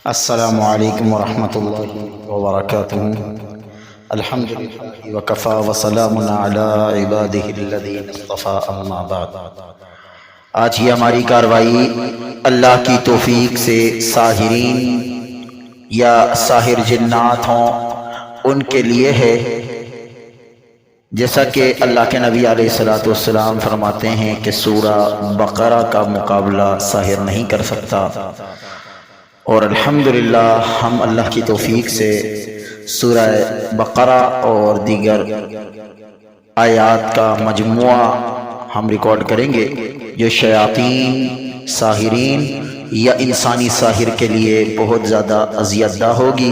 अस्सलामु अलैकुम वरहमतुल्लाहि वबरकातुहू। अल्हम्दुलिल्लाहि वकफ़ा वसलामुन अला इबादिहिल्लज़ीना इस्तफ़ा, अम्मा बाद। आज की हमारी कार्रवाई अल्लाह की तौफीक से साहिरीन या साहिर जिन्नात हों उनके लिए है। जैसा कि अल्लाह के नबी अलैहिस्सलातु वस्सलाम फरमाते हैं कि सूरा बकरा का मुकाबला साहिर नहीं कर सकता, और अल्हम्दुलिल्लाह हम अल्लाह की तौफीक से सूरह बकरा और दीगर आयात का मजमुआ हम रिकॉर्ड करेंगे, जो शयातीन, साहिरीन या इंसानी साहिर के लिए बहुत ज़्यादा अज़ियतदा होगी,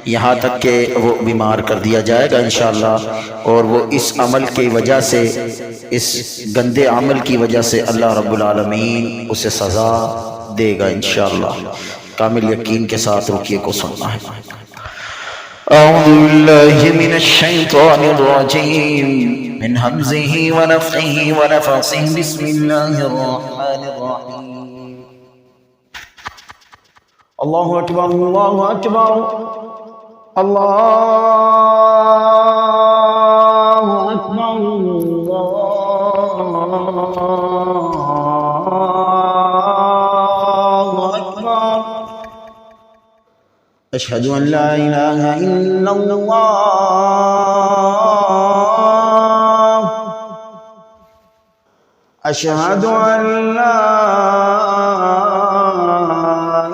यहाँ तक कि वो बीमार कर दिया जाएगा इंशाअल्लाह। और वो इस अमल की वजह से, इस गंदे अमल की वजह से अल्लाह रब्बुल आलमीन उसे सज़ा देगा इंशाअल्लाह। कामिल यकीन के साथ रुकिए को सुनना है। अऊज़ु बिल्लाहि मिनश शैतानिर रजीम, मिन हमज़िही व नफ़्ख़िही व नफ़्ख़िही, बिस्मिल्लाहिर रहमानिर रहीम। अल्लाहु अकबर, अल्लाहु अकबर, अल्लाहु अकबर, अशहदु अन ला इलाहा इल्लल्लाह, अशहदु अन ला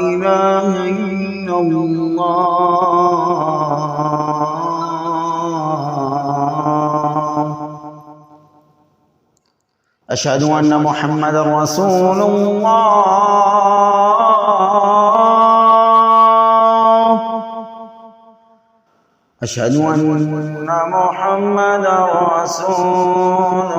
इलाहा इल्लल्लाह, अशहदु अन्न मुहम्मदर रसूलुल्लाह, अशहदु अन्न मुहम्मदर रसूलुल्लाह,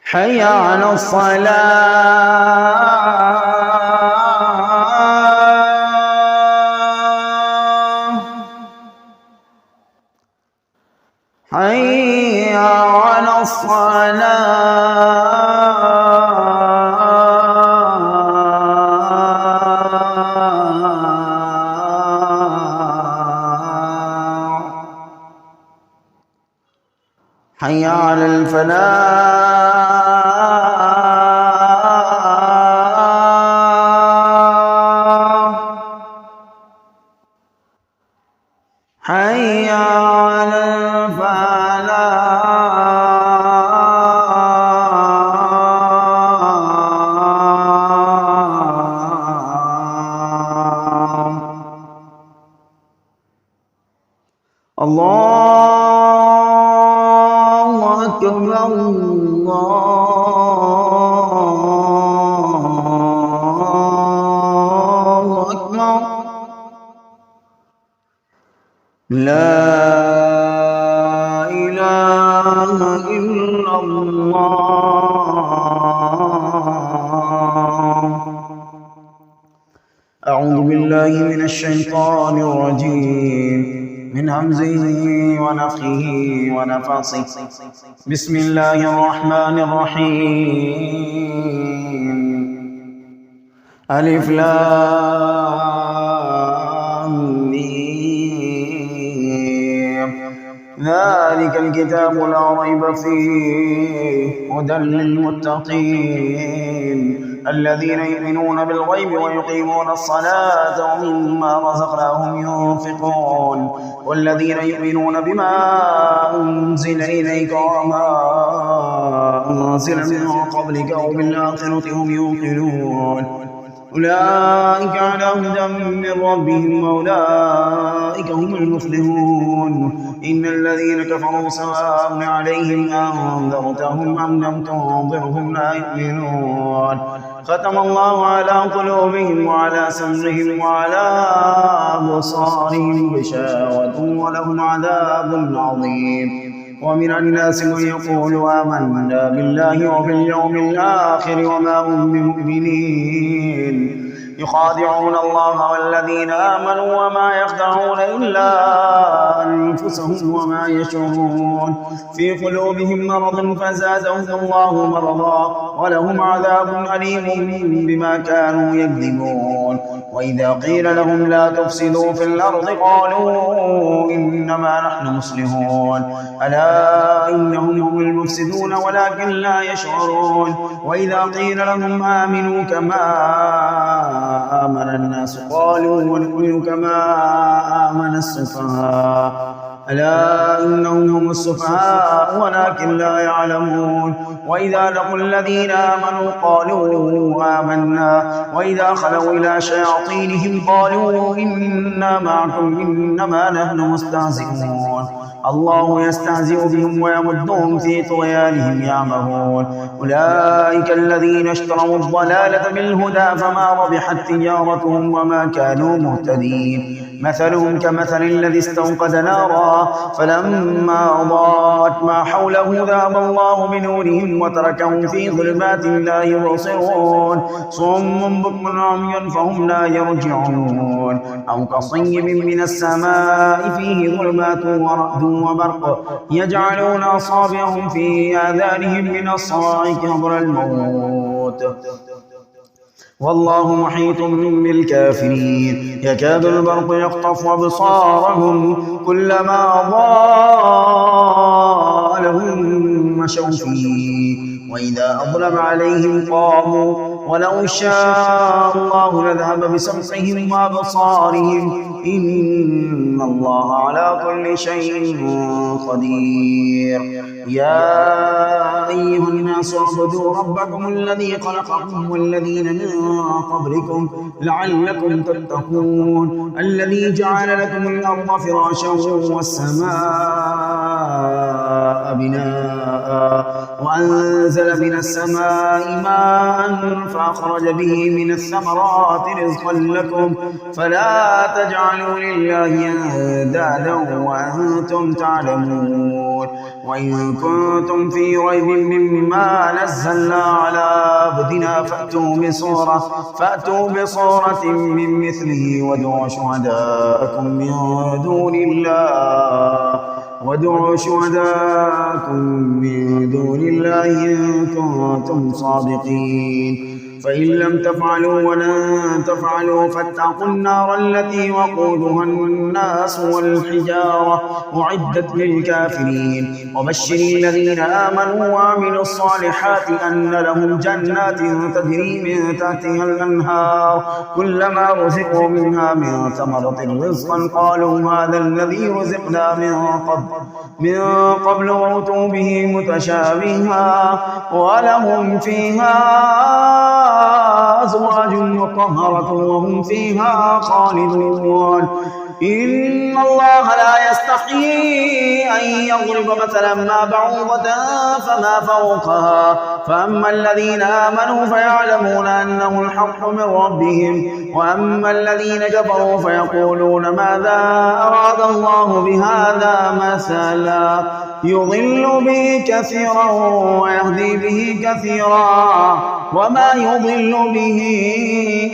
हय्या अलस्सलाह, हय्या अलस्सलाह, हय्या अलल फलाह, हय्या अलल फलाह। अल्लाहु अकबर, अल्लाहु अकबर, ला इलाहा इल्लल्लाह। अऊज़ु बिल्लाहि मिनश शैतानिर रजीम, मिन हमज़िही व नफ़्ख़िही व नफ़्ख़िही, बिस्मिल्लाहिर रहमानिर रहीम। अलिफ लाम मीम, ज़ालिकल किताबु ला रैब फ़ीहि, हुदल लिल्मुत्तक़ीन, الذين يؤمنون بالغيب ويقيمون الصلاة ومما رزقناهم ينفقون، والذين يؤمنون بما أنزل إليك وما أنزل من قبلك وبالآخرة هم يوقنون، أولئك على هدى من ربهم وأولئك هم المفلحون. إن الذين كفروا سواء عليهم أنذرتهم أم لم تنذرهم لا يؤمنون. ختم الله على قلوبهم وعلى سمعهم وعلى أبصارهم غشاوة ولهم عذاب عظيم. ومن الناس من يقول آمنا بالله وباليوم الآخر وما هم بمؤمنين. يخادعون الله والذين آمنوا وما يخدعون إلا أنفسهم وما يشعرون في قلوبهم مرض فزادهم الله مرضا ولهم عذاب أليم بما كانوا يكذبون وإذا قيل لهم لا تفسدوا في الأرض قالوا إنما نحن مصلحون ألا إنهم هم المفسدون ولكن لا يشعرون وإذا قيل لهم آمنوا كما آمن الناس قالوا ونؤمن كما آمن السفهاء ألا إنهم هم السفهاء ولكن لا يعلمون وإذا لقوا الذين آمنوا قالوا آمنا وإذا خلوا إلى شياطينهم قالوا إنا معكم إنما نحن مستهزئون الله يستهزئ بهم ويمدهم في طغيانهم يعمهون أولئك الذين اشتروا الضلالة بالهدى فما ربحت تجارتهم وما كانوا مهتدين مثلهم كمثل الذي استوقد نارا فلما أضاءت ما حوله ذهب الله بنورهم وتركهم في ظلمات لا يبصرون صم بكم عمي فهم لا يرجعون أو كصيب من السماء فيه ظلمات ورعد وبرق يجعلون أصابعهم في آذانهم من الصواعق حذر الموت والله محيط بالكافرين يكاد البرق يخطف أبصارهم كلما أضاء لهم مشوا فيه وإذا أظلم عليهم قاموا ولو شاء الله لذهب بسمعهم وأبصارهم إن الله على كل شيء قدير يا أيها الناس اعبدوا ربكم الذي خلقكم والذين من قبلكم لعلكم تتقون الذي جعل لكم الأرض فراشا والسماء بناء وأنزل من السماء ماء فأخرج به من الثمرات رزقا لكم فلا تجعلوا لله أندادا وأنتم تعلمون وإن كنتم في ريب مما نزلنا على عبدنا فأتوا بصورة من مثله وادعوا شهداءكم من دون الله إن كنتم صادقين فإن لم تفعلوا ولن تفعلوا فاتقوا النار التي وقودها الناس والحجارة أعدت للكافرين وبشر الذين آمنوا وعملوا الصالحات أن لهم جنات تجري من تحتها الأنهار كلما رزقوا منها من ثمرة رزقا قالوا هذا الذي رزقنا من قبل وأتوا به متشابها ولهم فيها أزواج مطهرة وهم فيها خالدون إن الله لا يستحيي أن يضرب مثلا ما بعوضة فما فوقها فأما الذين آمنوا فيعلمون أنه الحق من ربهم وأما الذين كفروا فيقولون ماذا أراد الله بهذا مثلا يضل به كثيرا ويهدي به كثيرا وما يضل به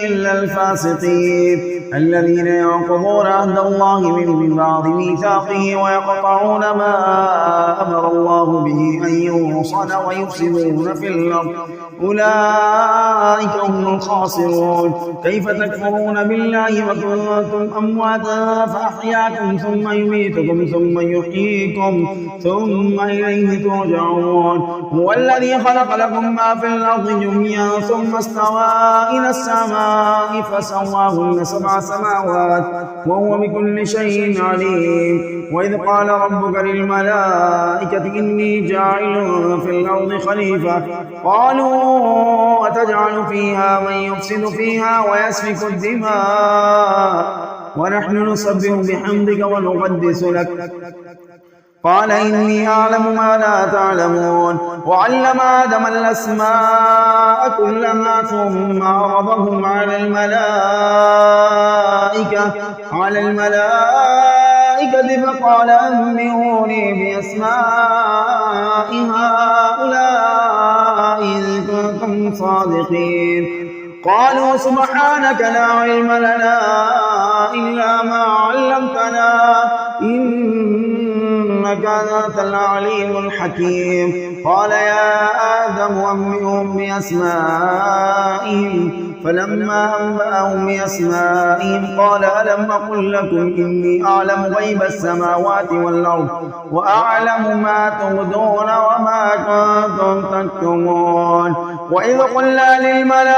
إلا الفاسقين الذين ينقضون عهد الله من بعد ميثاقه ويقطعون ما أمر الله به أن يوصل ويفسدون في الأرض أولئك هم الخاسرون كيف تكفرون بالله وكنتم أمواتا فأحياكم ثم يميتكم ثم يحييكم ثم إليه ترجعون هو الذي خلق لكم ما في الأرض جميعا ثم استوى إلى السماء فسواهن 7 سماوات وهو بكل شيء عليم وإذ قال ربك للملائكة إني جاعل في الأرض خليفة قالوا أتجعل فيها من يفسد فيها ويسفك الدماء ونحن نسبح بحمدك ونقدس لك قال إني أعلم ما لا تعلمون وعلم آدم الأسماء كلها ثم عرضهم على الملائكة فقال أنبئوني بأسماء هؤلاء إن كنتم صادقين قالوا سبحانك لا علم لنا إلا ما علمتنا إنك أنت العليم الحكيم. قال يا آدم أنبئهم بأسمائهم فلما أنبأهم بأسمائهم قال ألم أقل لكم إني أعلم غيب السماوات والأرض وأعلم ما تبدون وما كنتم تكتمون. وإذ قلنا للملائكة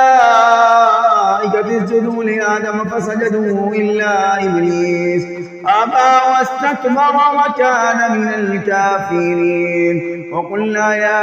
اسجدوا لآدم فسجدوا إلا إبليس أبى واستكبر وكان من الكافرين. وقلنا يا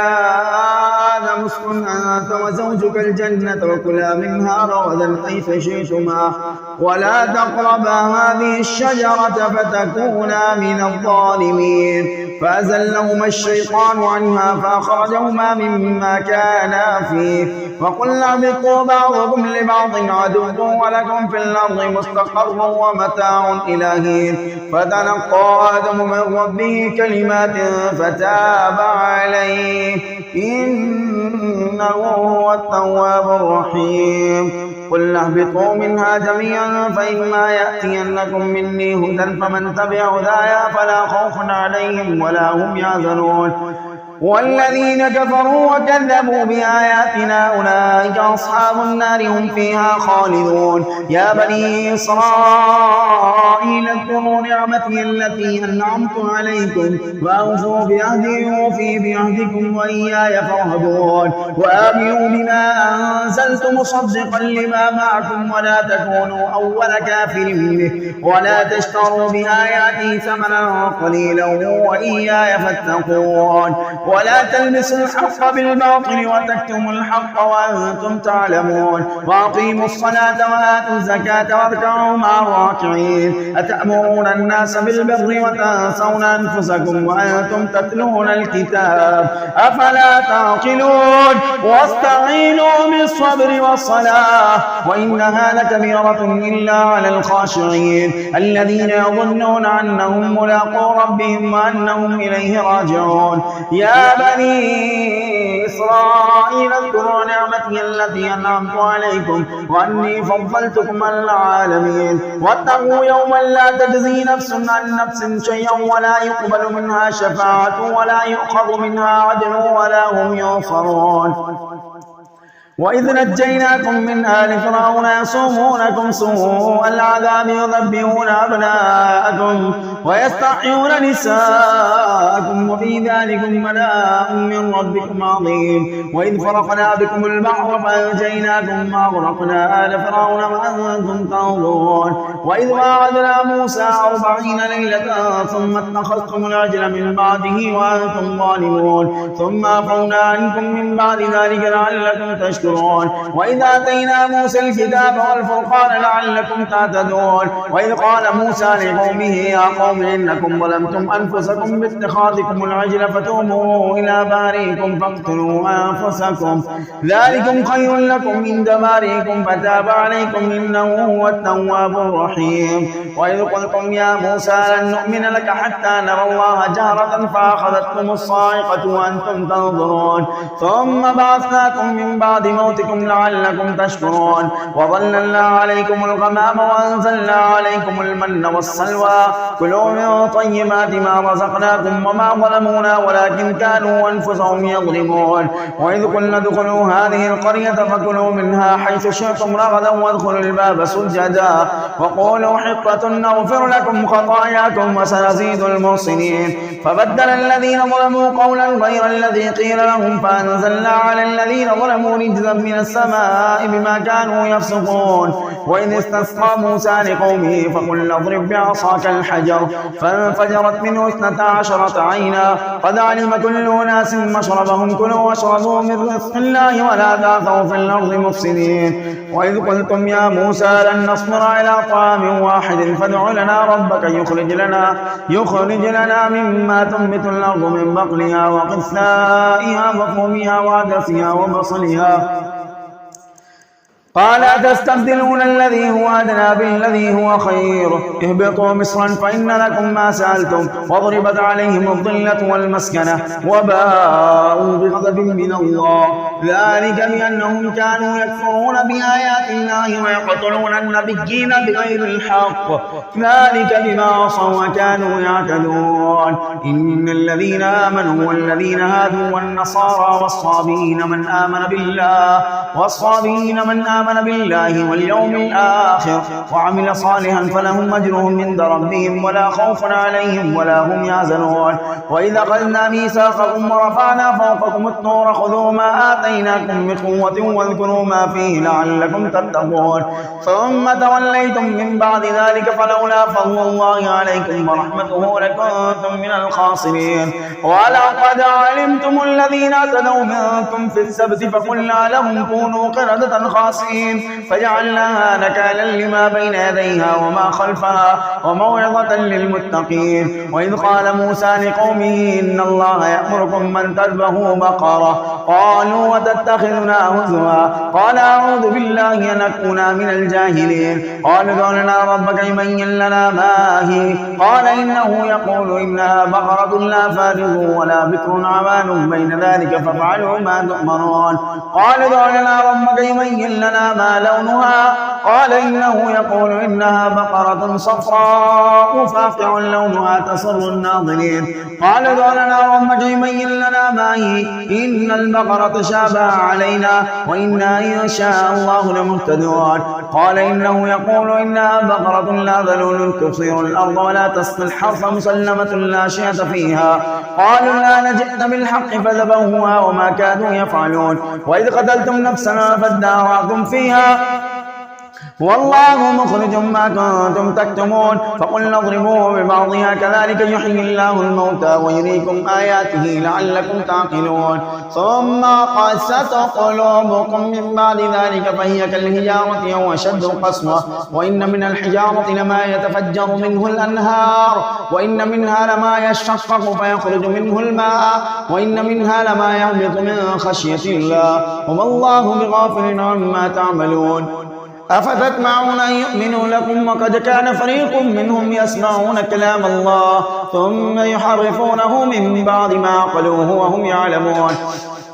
آدم اسكن أنت وزوجك الجنة وكلا منها رغدا حيث شئتما ولا تقربا هذه الشجرة فتكونا من الظالمين. فأزلهما الشيطان عنها فأخرجهما مما كانا فيه وقلنا اهبطوا بعضكم لبعض عدو ولكم في الأرض مستقر ومتاع إلى حين. فتلقى آدم من ربه كلمات فتاب عليه إنه هو التواب الرحيم. قل اهبطوا منها جميعا فإما يأتينكم مني هدى فمن تبع هدايا فلا خوف عليهم ولا هم يحزنون. والذين كفروا وكذبوا بآياتنا أولئك أصحاب النار هم فيها خالدون. يا بني إسرائيل اذكروا نعمتي التي أنعمت عليكم وأوفوا بعهدي أوفي بعهدكم وإياي فارهبون. وآمنوا بما أنزلت مصدقا لما معكم ولا تكونوا أول كافر به ولا تشتروا بآياتي ثمنا قليلا وإياي فاتقون. ولا تلبسوا الحق بالباطل وتكتموا الحق وأنتم تعلمون. وأقيموا الصلاة وآتوا الزكاة واركعوا مع الراكعين. أتأمرون الناس بالبر وتنسون أنفسكم وأنتم تتلون الكتاب أفلا تعقلون. واستعينوا بالصبر والصلاة وإنها لكبيرة إلا على الخاشعين الذين يظنون أنهم ملاقو ربهم وأنهم إليه راجعون. يا بني إسرائيل اذكروا نعمتي التي أنعمت عليكم وأني فضلتكم على العالمين. واتقوا يوما لا تجزي نفس عن نفس شيئا ولا يقبل منها شفاعة ولا يؤخذ منها عدل ولا هم ينصرون. وإذ نجيناكم من آل فرعون يصومونكم سوء العذاب يذبحون أبناءكم ويستحيون نساءكم وفي ذلكم بلاء من ربكم عظيم. وإذ فرقنا بكم البحر فأنجيناكم وأغرقنا آل فرعون وأنتم تنظرون. وإذ وعدنا موسى 40 ليلة ثم اتخذتم العجل من بعده وأنتم ظالمون ثم عفونا عنكم من بعد ذلك لعلكم تشكرون. وإذ آتينا موسى الكتاب والفرقان لعلكم تهتدون. وإذ قال موسى لقومه يا قوم إنكم ظلمتم أنفسكم باتخاذكم العجل فتوبوا إلى بارئكم فاقتلوا أنفسكم ذلكم خير لكم عند بارئكم فتاب عليكم إنه هو التواب الرحيم. وإذ قلتم يا موسى لن نؤمن لك حتى نرى الله جهرة فأخذتكم الصاعقة وأنتم تنظرون ثم بعثناكم من بعد موتكم لعلكم تشكرون. وظللنا عليكم الغمام وأنزلنا عليكم المن والسلوى كلوا من طيبات ما رزقناكم وما ظلمونا ولكن كانوا أنفسهم يظلمون. وإذ قلنا ادخلوا هذه القرية فكلوا منها حيث شئتم رغدا وادخلوا الباب سجدا وقولوا حطة نغفر لكم خطاياكم وسنزيد المحسنين. فبدل الذين ظلموا قولا غير الذي قيل لهم فأنزلنا على الذين ظلموا رجزا من السماء بما كانوا يفسقون. وإذ استسقى موسى لقومه فقل اضرب بعصاك الحجر فانفجرت منه 12 عينا قد علم كل أناس مشربهم كلوا واشربوا من رزق الله ولا تعثوا في الأرض مفسدين. وإذ قلتم يا موسى لن نصبر على طعام واحد فادع لنا ربك يخرج لنا مما تنبت الأرض من بقلها وقثائها وفومها وعدسها وبصلها قال أتستبدلون الذي هو أدنى بالذي هو خير اهبطوا مصرا فإن لكم ما سألتم وضربت عليهم الظلة والمسكنة وباءوا بغضب من الله ذلك بأنهم كانوا يكفرون بآيات الله ويقتلون النبيين بغير الحق ذلك بما عصوا وكانوا يعتدون إن الذين آمنوا والذين هادوا والنصارى والصابئين من آمن بالله واليوم الآخر وعمل صالحا فلهم أجرهم عند ربهم ولا خوف عليهم ولا هم يحزنون وإذا أخذنا ميثاقكم ورفعنا فوقكم الطور خذوا ما آتيناكم بقوة واذكروا ما فيه لعلكم تتقون ثم توليتم من بعد ذلك فلولا فضل الله عليكم ورحمته لكنتم من الخاسرين ولقد علمتم الذين اعتدوا منكم في السبت فقلنا لهم كونوا قردة خاسئين فجعلناها نكالا لما بين يديها وما خلفها وموعظة للمتقين وإذ قال موسى لقومه إن الله يأمركم أن تذبحوا بقرة قالوا وتتخذنا هزوا قال أعوذ بالله أن أكون من الجاهلين قالوا ادع لنا ربك يبين لنا ما هي قال إنه يقول إنها بقرة لا فارغ ولا بكر عوان بين ذلك فافعلوا ما تؤمرون قال ادع لنا ربك يبين لنا ما لونها قال إنه يقول إنها بقرة صفراء فاقع لونها تسر الناظرين قال ادع لنا ربك يبين لنا ما هي إن البقرة شابه علينا وإنا إن شاء الله لمهتدون قال إنه يقول إنها بقرة لا ذلول تثير الأرض ولا تسقي الحرث مسلمة لا شية فيها قالوا لا نجئت بالحق فذبحوها وما كادوا يفعلون وإذ قتلتم نفسا فادارأتم فيها والله مخرج ما كنتم تكتمون فقلنا اضربوه ببعضها كذلك يحيي الله الموتى ويريكم آياته لعلكم تعقلون ثم قست قلوبكم من بعد ذلك فهي كالحجارة أو أشد قسوة وإن من الحجارة لما يتفجر منه الأنهار وإن منها لما يشقق فيخرج منه الماء وإن منها لما يهبط من خشية الله وما الله بغافل عما تعملون أفتطمعون أن يؤمنوا لكم وقد كان فريق منهم يسمعون كلام الله ثم يحرفونه من بعد ما عقلوه وهم يعلمون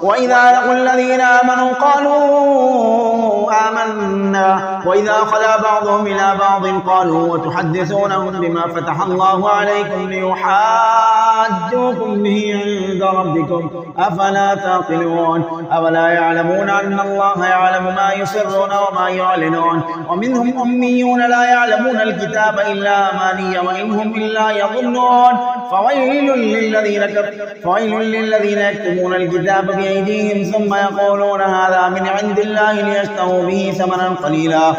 وإذا لقوا الذين آمنوا قالوا آمنا وإذا خلا بعضهم إلى بعض قالوا وتحدثونهم بما فتح الله عليكم ليحاجوكم به عند ربكم أفلا تعقلون أولا يعلمون أن الله يعلم ما يسرون وما يعلنون ومنهم أميون لا يعلمون الكتاب إلا أماني وإن هم إلا يظنون فويل للذين يكتبون الكتاب بأيديهم ثم يقولون هذا من عند الله ليشتروا به ثمنا قليلا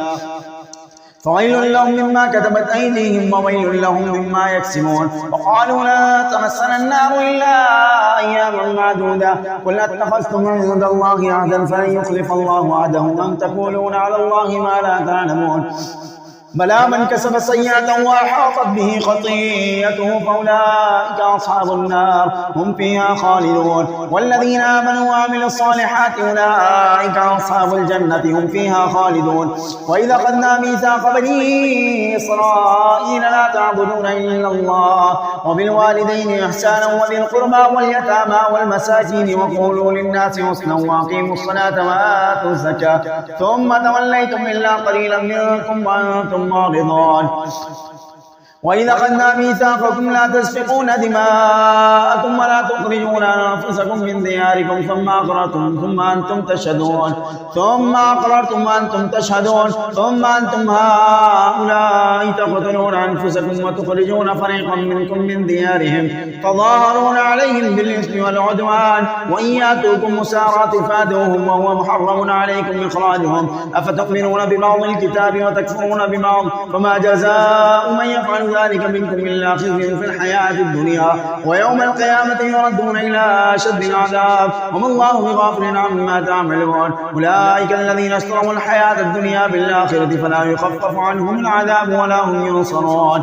فويل لهم مما كتبت أيديهم وويل لهم مما يكسبون وقالوا لا تمسنا النار إلا أياما معدودة قل اتخذتم عند الله عهدا فلن يخلف الله وعده أم تقولون على الله ما لا تعلمون بلى من كسب سيئة وأحاطت به خطيئته فأولئك أصحاب النار هم فيها خالدون والذين آمنوا وعملوا الصالحات أولئك أصحاب الجنة هم فيها خالدون وإذا أخذنا ميثاق بني إسرائيل لا تعبدون إلا الله وبالوالدين إحسانا وذي القربى واليتامى والمساكين وقولوا للناس حسنا وأقيموا الصلاة وآتوا الزكاة ثم توليتم إلا قليلا منكم وأنتم معرضون وإذا أخذنا ميثاقكم لا تسفكون دماءكم ولا تخرجون أنفسكم من دياركم ثم أقررتم وأنتم تشهدون ثم أنتم هؤلاء تقتلون أنفسكم وتخرجون فريقا منكم من ديارهم تظاهرون عليهم بالإثم والعدوان وإن يأتوكم مسارى تفادوهم وهو محرم عليكم إخراجهم أفتؤمنون ببعض الكتاب وتكفرون ببعض فما جزاء من يفعل ذلك منكم إلا خزي في الحياة الدنيا ويوم القيامة يردون إلى أشد العذاب وما الله بغافل عما تعملون أولئك الذين اشتروا الحياة الدنيا بالآخرة فلا يخفف عنهم العذاب ولا هم ينصرون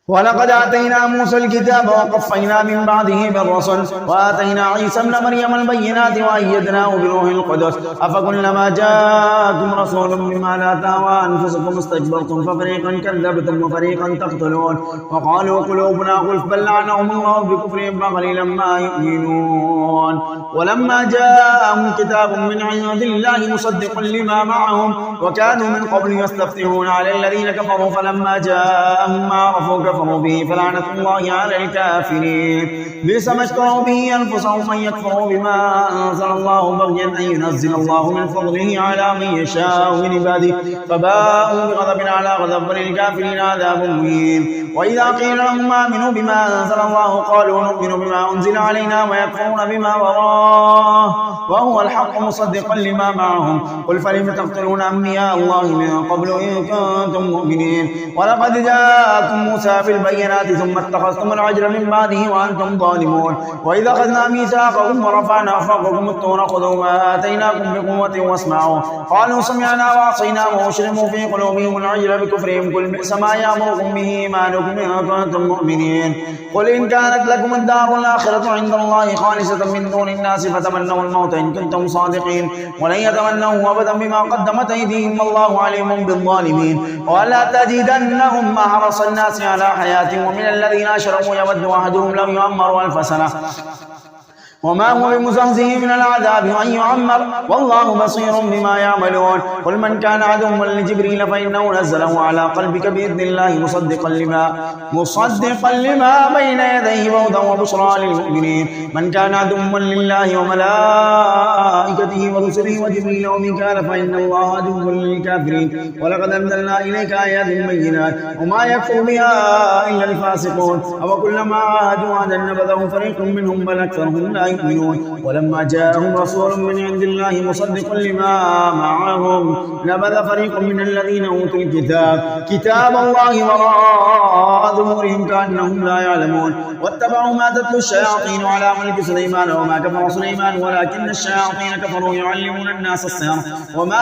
ولقد آتينا موسى الكتاب وقفينا من بعده بالرسل وآتينا عيسى ابن مريم البينات وأيدناه بروح القدس أفكلما جاءكم رسول بما لا تهوى أنفسكم استكبرتم ففريقا كذبتم وفريقا تقتلون وقالوا قلوبنا غلف بل لعنهم الله بكفرهم فقليلا ما يؤمنون ولما جاءهم كتاب من عند الله مصدق لما معهم وكانوا من قبل يستفتحون على الذين كفروا فلما جاءهم ما عرفوا كفروا به فلعنة الله على الكافرين بئس ما اشتروا به أنفسهم أن يكفروا بما أنزل الله بغيا أن ينزل الله من فضله على من يشاء من عباده فباءوا بغضب على غضب وللكافرين عذاب مهين وإذا قيل لهم آمنوا بما أنزل الله قالوا نؤمن بما أنزل علينا ويكفرون بما وراءه وهو الحق مصدقا لما معهم قل فلم تقتلون أنبياء الله من قبل إن كنتم مؤمنين ولقد جاءكم موسى بالبينات ثم اتخذتم العجل من بعده وأنتم ظالمون وإذا أخذنا ميثاقكم ورفعنا فوقكم الطور خذوا ما آتيناكم بقوة واسمعوا قالوا سمعنا وعصينا وأشربوا في قلوبهم العجل بكفرهم قل بئس ما يأمركم به إيمانكم إن كنتم مؤمنين قل إن كانت لكم الدار الآخرة عند الله خالصة من دون الناس فتمنوا الموت إن كنتم صادقين ولن يتمنوا أبدا بما قدمت أيديهم والله عليم بالظالمين ولا تجدنهم أحرص الناس على حياة ومن الذين أشركوا يود أحدهم لو يعمر 1000 سنة وما هو بمزحزحه من العذاب أن يعمر والله بصير بما يعملون قل من كان عدوا لجبريل فإنه نزله على قلبك بإذن الله مصدقا لما بين يديه وهدى وبشرى للمؤمنين من كان عدوا لله وملائكته ورسله وجبريل وميكال فإن الله عدو للكافرين ولقد أنزلنا إليك آيات بينات وما يكفر بها إلا الفاسقون أو كلما عاهدوا عهدا نبذه فريق منهم بل أكثرهم لا يؤمنون ولما جاءهم رسول من عند الله مصدق لما معهم نبذ فريق من الذين أوتوا الكتاب كتاب الله وراء ظهورهم كأنهم لا يعلمون واتبعوا ما تتلو الشياطين على ملك سليمان وما كفر سليمان ولكن الشياطين كفروا يعلمون الناس السحر وما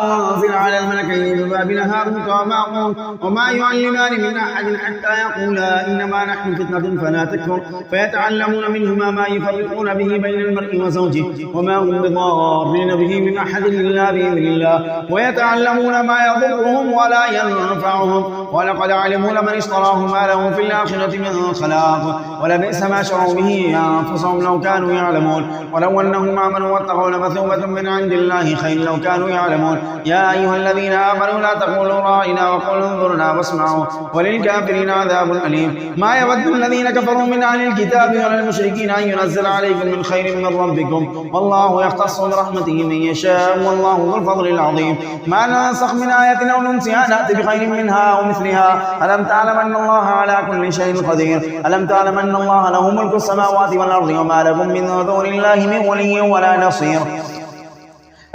أنزل على الملكين ببابل هاروت وماروت وما يعلمان من أحد حتى يقولا إنما نحن فتنة فلا تكفر فيتعلمون منهما ما يفرقون به بين المرء وزوجه وما هم بضارين به من أحد إلا بإذن الله ويتعلمون ما يضرهم ولا ينفعهم ولقد علموا لمن اشتراه ما له في الآخرة من خلاق ولبئس ما شروا به أنفسهم لو كانوا يعلمون ولو أنهم آمنوا واتقوا لمثوبة من عند الله خير لو كانوا يعلمون يا أيها الذين آمنوا لا تقولوا رائنا وقولوا انظرنا واسمعوا وللكافرين عذاب أليم ما يود الذين كفروا من أهل الكتاب ولا المشركين أن ينزل عليكم من خير من ربكم والله يختص برحمته من يشاء والله ذو الفضل العظيم ما ننسخ من آية أو ننسها نأتي بخير منها أو مثلها ألم تعلم أن الله على كل شيء قدير ألم تعلم أن الله له ملك السماوات والأرض وما لكم من دون الله من ولي ولا نصير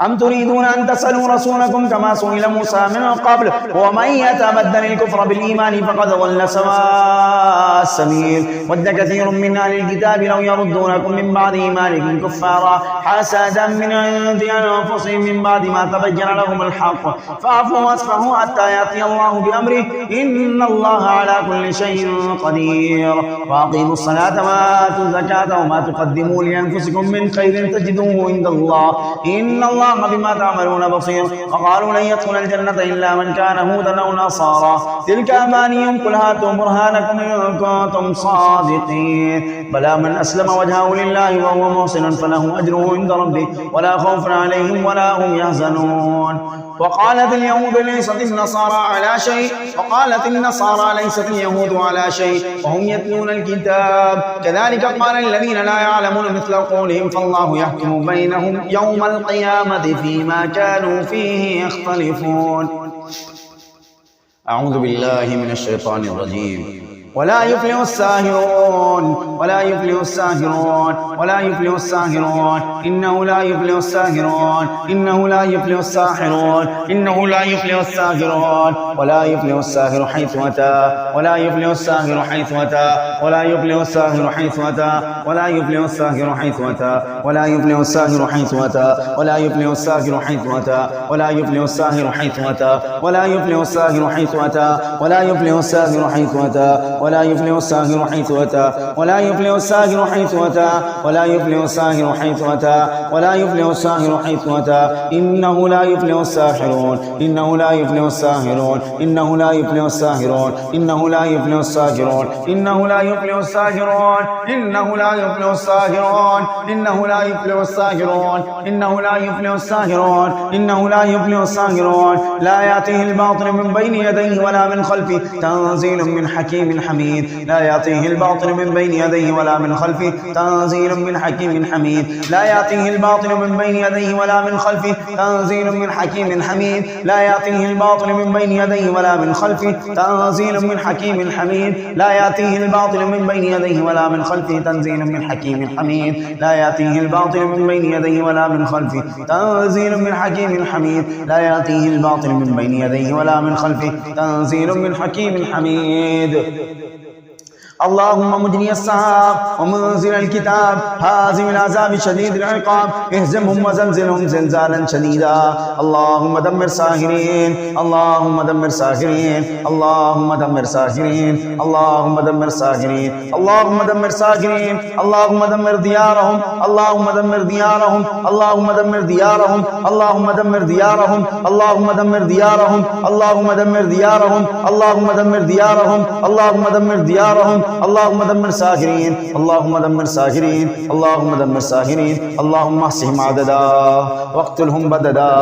أم تريدون أن تسألوا رسولكم كما سئل موسى من قبل ومن يتبدل الكفر بالإيمان فقد ضل سواء السبيل ود كثير من أهل الكتاب لو يردونكم من بعد إيمانكم كفارا حسدا من عند أنفسهم من بعد ما تبين لهم الحق فاعفوا واصفحوا حتى يأتي الله بأمره إن الله على كل شيء قدير وأقيموا الصلاة وآتوا الزكاة وما تقدموا لأنفسكم من خير تجدوه عند الله إن الله بما تعملون بصير وقالوا لن يدخل الجنة إلا من كان هودا أو نصارى تلك أمانيهم قل هاتوا برهانكم إن كنتم صادقين بلى من أسلم وجهه لله وهو محسن فله أجره عند ربه ولا خوف عليهم ولا هم يحزنون وقالت اليهود ليست النصارى على شيء وقالت النصارى ليست اليهود على شيء وهم يتلون الكتاب كذلك قال الذين لا يعلمون مثل قولهم فالله يحكم بينهم يوم القيامة فيما كانوا فيه يختلفون. أعوذ بالله من الشيطان الرجيم. ولا يفلح الساهرون ولا يفلح الساهرون ولا يفلح الساهرون إنه لا يفلح الساهرون إنه لا يفلح الساحرون إنه لا يفلح الساهرون ولا يفلح الساهر حيث أتى ولا يفلح الساهر حيث أتى ولا يفلح الساهر حيث أتى ولا يفلح الساهر حيث أتى ولا يفلح الساهر حيث أتى ولا يفلح الساهر حيث أتى ولا يفلح الساهر حيث أتى ولا يفلح الساهر حيث أتى ولا يفلح الساهر حيث أتى ولا يفلح الساهر حيث أتى ولا يفلح الساهر حيث أتى ولا يفلح الساهر حيث أتى ولا يفلح الساهر حيث أتى إنه لا يفلح الساحرون إنه لا يفلح الساهرون إنه لا يفلح الساهرون إنه لا يفلح الساهرون إنه لا يفلح الساهرون إنه لا يفلح الساهرون إنه لا يفلح الساهرون إنه لا يفلح الساهرون إنه لا يفلح الساهرون لا يأتيه الباطل من بين يديه ولا من خلفه تنزيل من حكيم حميد لا يأتيه الباطل من بين يديه ولا من خلفه تنزيل من حكيم حميد لا يأتيه الباطل من بين يديه ولا من خلفه تنزيل من حكيم حميد لا يأتيه الباطل من بين يديه ولا من خلفه تنزيل من حكيم حميد لا يأتيه الباطل من بين يديه ولا من خلفه تنزيل من حكيم حميد لا يأتيه الباطل من بين يديه ولا من خلفه تنزيل من حكيم حميد لا يأتيه الباطل من بين يديه ولا من خلفه تنزيل من حكيم حميد اللهم مجري السحاب ومنزل الكتاب هازم العذاب شديد العقاب اهزمهم وزلزلهم زلزالا شديدا اللهم دمر ساحرين اللهم دمر ساحرين اللهم دمر ساحرين اللهم دمر ساحرين اللهم دمر ساحرين اللهم دمر ديارهم اللهم دمر ديارهم اللهم دمر ديارهم اللهم دمر ديارهم اللهم دمر ديارهم اللهم دمر ديارهم اللهم دمر ديارهم اللهم دمر ديارهم اللهم دمر ساحرين اللهم دمر ساحرين اللهم دمر ساحرين اللهم احصهم عددا واقتلهم بددا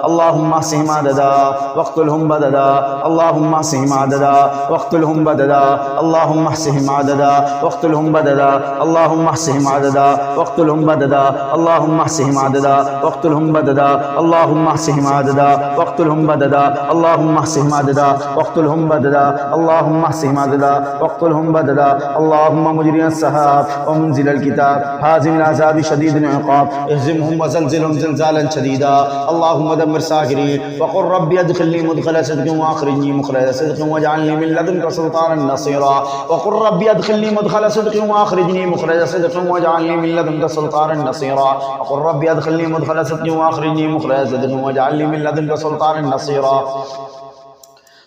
اللهم احصهم عددا واقتلهم بددا اللهم احصهم عددا واقتلهم بددا اللهم احصهم عددا واقتلهم بددا اللهم احصهم عددا واقتلهم بددا اللهم احصهم عددا واقتلهم بددا اللهم احصهم عددا واقتلهم بددا اللهم احصهم عددا واقتلهم بددا اللهم احصهم عددا واقتلهم بددا اللهم مجري السحاب ومنزل الكتاب هازم العذاب شديد العقاب اهزمهم وزلزلهم زلزالا شديدا اللهم دمر ساحرين وقل ربي ادخلني مدخل صدق واخرجني مخرج صدق واجعلني من لدنك سلطانا نصيرا وقل ربي ادخلني مدخل صدق واخرجني مخرج صدق واجعلني من لدنك سلطانا نصيرا وقل ربي ادخلني مدخل صدق واخرجني مخرج صدق واجعلني من لدنك سلطانا نصيرا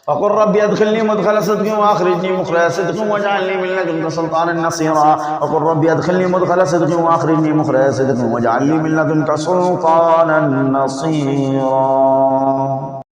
وقل ربي ادخلني مدخل صدق واخرجني مخرج صدق واجعلني من لدنك سلطانا نصيرا وقل ربي ادخلني مدخل صدق واخرجني مخرج صدق واجعلني من لدنك سلطانا نصيرا.